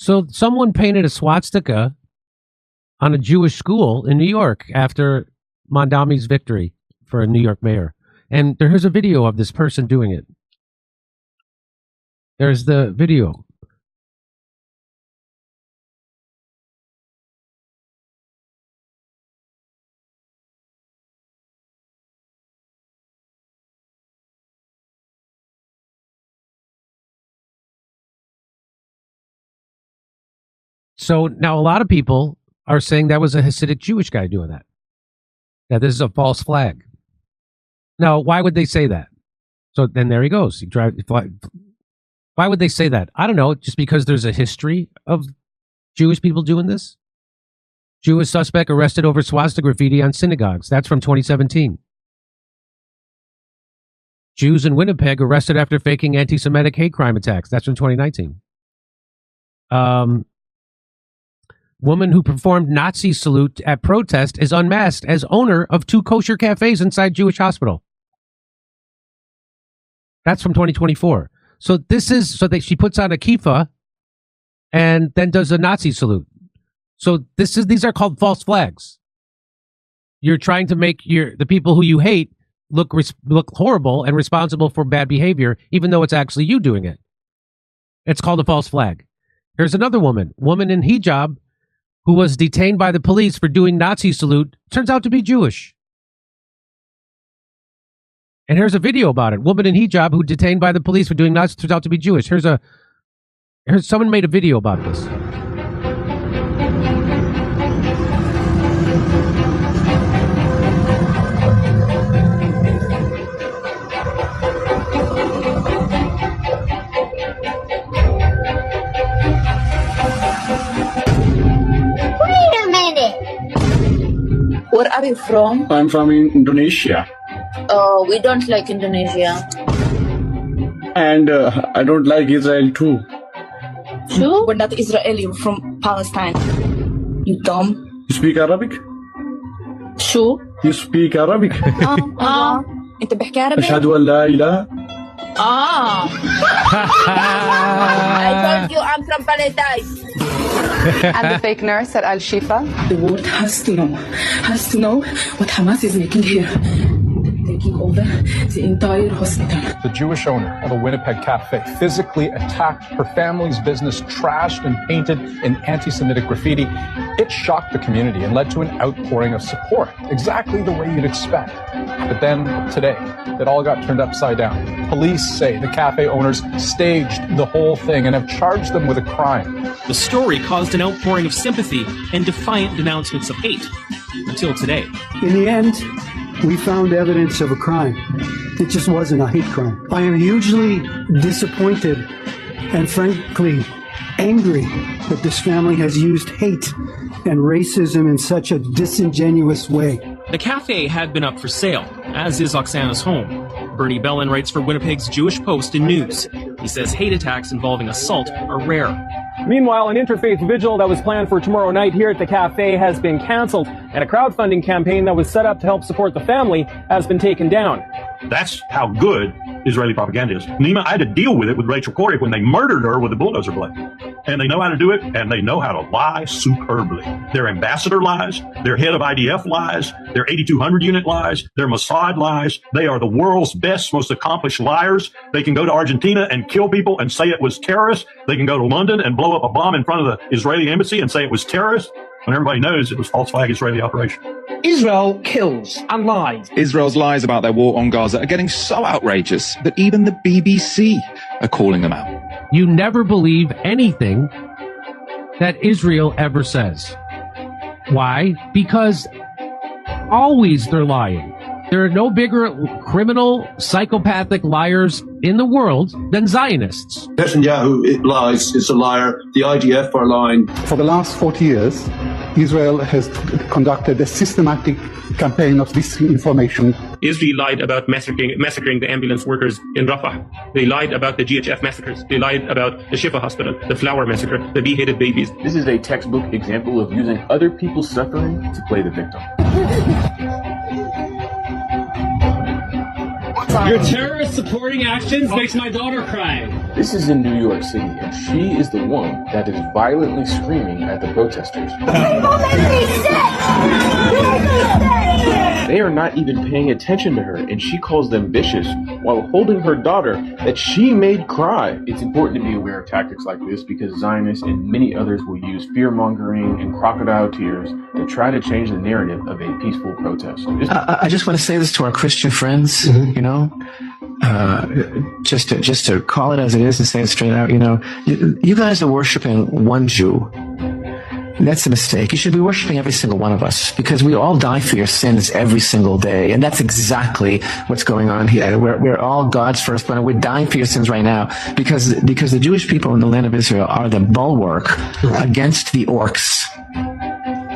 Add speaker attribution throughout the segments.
Speaker 1: So someone painted a swastika on a Jewish school in New York after Mondami's victory for a New York mayor. And here's a video of this person doing it. There's the video. So now a lot of people are saying that was a Hasidic Jewish guy doing that. That this is a false flag. Now, why would they say that? So then there he goes. Why would they say that? I don't know. Just because there's a history of Jewish people doing this? Jewish suspect arrested over swastika graffiti on synagogues. That's from 2017. Jews in Winnipeg arrested after faking anti-Semitic hate crime attacks. That's from 2019. Woman who performed Nazi salute at protest is unmasked as owner of 2 kosher cafes inside Jewish hospital. That's from 2024. So this is she puts on a kippah and then does a Nazi salute. So these are called false flags. You're trying to make the people who you hate look horrible and responsible for bad behavior, even though it's actually you doing it. It's called a false flag. Here's another woman in hijab, who was detained by the police for doing Nazi salute, turns out to be Jewish. And here's a video about it. Woman in hijab who detained by the police for doing Nazi turns out to be Jewish. Here's someone made a video about this.
Speaker 2: Where are you from?
Speaker 3: I'm from Indonesia.
Speaker 2: Oh, we don't like Indonesia.
Speaker 3: And I don't like Israel too.
Speaker 2: True? We're not Israeli, we're from Palestine. You dumb.
Speaker 3: You speak Arabic?
Speaker 2: True?
Speaker 3: You speak Arabic?
Speaker 2: انت بحكي عربي؟
Speaker 3: أشهد أن لا إله.
Speaker 2: I told you I'm from Palestine.
Speaker 4: And the fake nurse at Al Shifa.
Speaker 5: The world has to know what Hamas is making here. Taking over the entire hospital.
Speaker 6: The Jewish owner of a Winnipeg cafe physically attacked her family's business, trashed and painted in anti-Semitic graffiti. It shocked the community and led to an outpouring of support, exactly the way you'd expect. But then, today, it all got turned upside down. Police say the cafe owners staged the whole thing and have charged them with a crime.
Speaker 7: The story caused an outpouring of sympathy and defiant denouncements of hate. Until today.
Speaker 8: In the end, we found evidence of a crime. It just wasn't a hate crime. I am hugely disappointed and frankly angry that this family has used hate and racism in such a disingenuous way.
Speaker 7: The cafe had been up for sale, as is Oksana's home. Bernie Bellin writes for Winnipeg's Jewish Post in News. He says hate attacks involving assault are rare.
Speaker 9: Meanwhile, an interfaith vigil that was planned for tomorrow night here at the cafe has been canceled, and a crowdfunding campaign that was set up to help support the family has been taken down.
Speaker 10: That's how good Israeli propaganda is. Nima, I had to deal with it with Rachel Corrie when they murdered her with a bulldozer blade. And they know how to do it, and they know how to lie superbly. Their ambassador lies, their head of IDF lies, their 8200 unit lies, their Mossad lies. They are the world's best, most accomplished liars. They can go to Argentina and kill people and say it was terrorists. They can go to London and blow up a bomb in front of the Israeli embassy and say it was terrorists, when everybody knows it was false flag Israeli operation.
Speaker 11: Israel kills and lies.
Speaker 12: Israel's lies about their war on Gaza are getting so outrageous that even the BBC are calling them out.
Speaker 1: You never believe anything that Israel ever says. Why? Because always they're lying. There are no bigger criminal, psychopathic liars in the world than Zionists.
Speaker 13: Netanyahu lies, is a liar. The IDF are lying.
Speaker 8: For the last 40 years, Israel has conducted a systematic campaign of disinformation.
Speaker 7: Israel lied about massacring the ambulance workers in Rafah. They lied about the GHF massacres. They lied about the Shifa hospital, the flower massacre, the beheaded babies.
Speaker 14: This is a textbook example of using other people's suffering to play the victim.
Speaker 2: Sorry.
Speaker 15: Your terrorist supporting actions makes my daughter cry.
Speaker 14: This is in New York City, and she is the one that is violently screaming at the protesters. They are not even paying attention to her, and she calls them vicious while holding her daughter that she made cry. It's important to be aware of tactics like this because Zionists and many others will use fear-mongering and crocodile tears to try to change the narrative of a peaceful protest.
Speaker 16: I just want to say this to our Christian friends, you know, just to call it as it is and say it straight out, you know, you guys are worshiping one Jew. That's a mistake. You should be worshiping every single one of us because we all die for your sins every single day. And that's exactly what's going on here. We're all God's firstborn, and we're dying for your sins right now because the Jewish people in the land of Israel are the bulwark against the orcs.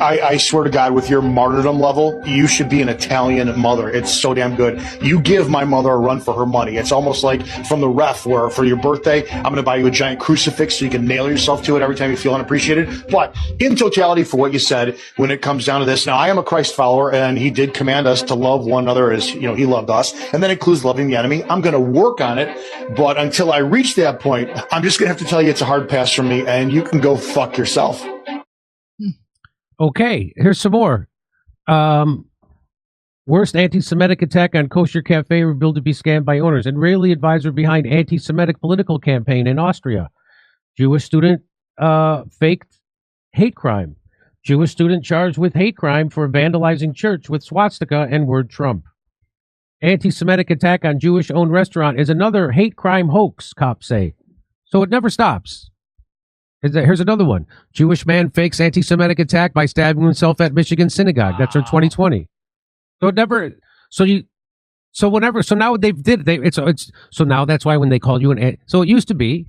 Speaker 17: I swear to God, with your martyrdom level, you should be an Italian mother. It's so damn good. You give my mother a run for her money. It's almost like from the ref where for your birthday, I'm going to buy you a giant crucifix so you can nail yourself to it every time you feel unappreciated. But in totality, for what you said, when it comes down to this, now I am a Christ follower and he did command us to love one another as, you know, he loved us. And that includes loving the enemy. I'm going to work on it. But until I reach that point, I'm just going to have to tell you it's a hard pass for me and you can go fuck yourself.
Speaker 1: Okay, here's some more. Worst anti-Semitic attack on kosher cafe revealed to be scammed by owners. Israeli advisor behind anti-Semitic political campaign in Austria. Jewish student faked hate crime. Jewish student charged with hate crime for vandalizing church with swastika and word Trump. Anti-Semitic attack on Jewish-owned restaurant is another hate crime hoax, cops say. So it never stops. Here's another one. Jewish man fakes anti-Semitic attack by stabbing himself at Michigan synagogue. That's from 2020. So it never. So now they did. So now that's why when they call you so it used to be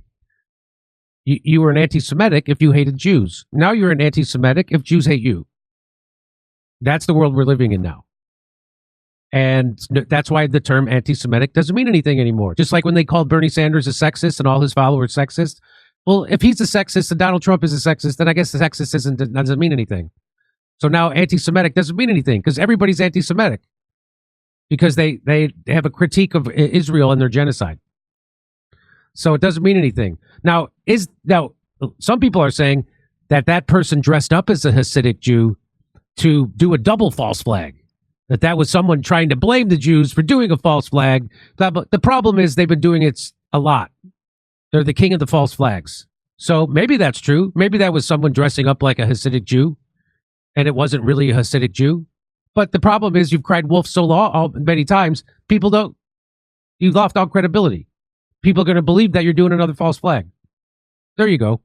Speaker 1: you were an anti-Semitic if you hated Jews. Now you're an anti-Semitic if Jews hate you. That's the world we're living in now. And that's why the term anti-Semitic doesn't mean anything anymore. Just like when they called Bernie Sanders a sexist and all his followers sexist. Well, if he's a sexist and Donald Trump is a sexist, then I guess the sexist doesn't mean anything. So now anti-Semitic doesn't mean anything because everybody's anti-Semitic because they have a critique of Israel and their genocide. So it doesn't mean anything. Now some people are saying that person dressed up as a Hasidic Jew to do a double false flag. That was someone trying to blame the Jews for doing a false flag. But the problem is they've been doing it a lot. They're the king of the false flags. So maybe that's true. Maybe that was someone dressing up like a Hasidic Jew, and it wasn't really a Hasidic Jew. But the problem is you've cried wolf so many times, you've lost all credibility. People are going to believe that you're doing another false flag. There you go.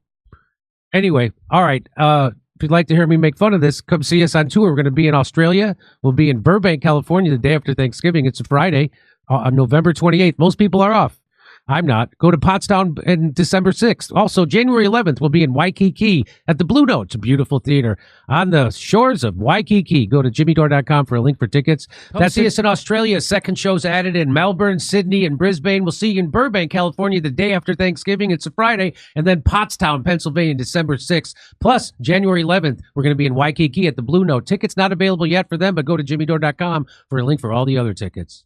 Speaker 1: Anyway, all right. If you'd like to hear me make fun of this, come see us on tour. We're going to be in Australia. We'll be in Burbank, California the day after Thanksgiving. It's a Friday, on November 28th. Most people are off. I'm not. Go to Pottstown in December 6th. Also, January 11th, we'll be in Waikiki at the Blue Note. It's a beautiful theater on the shores of Waikiki. Go to jimmydore.com for a link for tickets. See us in Australia. Second show's added in Melbourne, Sydney, and Brisbane. We'll see you in Burbank, California the day after Thanksgiving. It's a Friday. And then Pottstown, Pennsylvania, December 6th. Plus, January 11th, we're going to be in Waikiki at the Blue Note. Tickets not available yet for them, but go to jimmydore.com for a link for all the other tickets.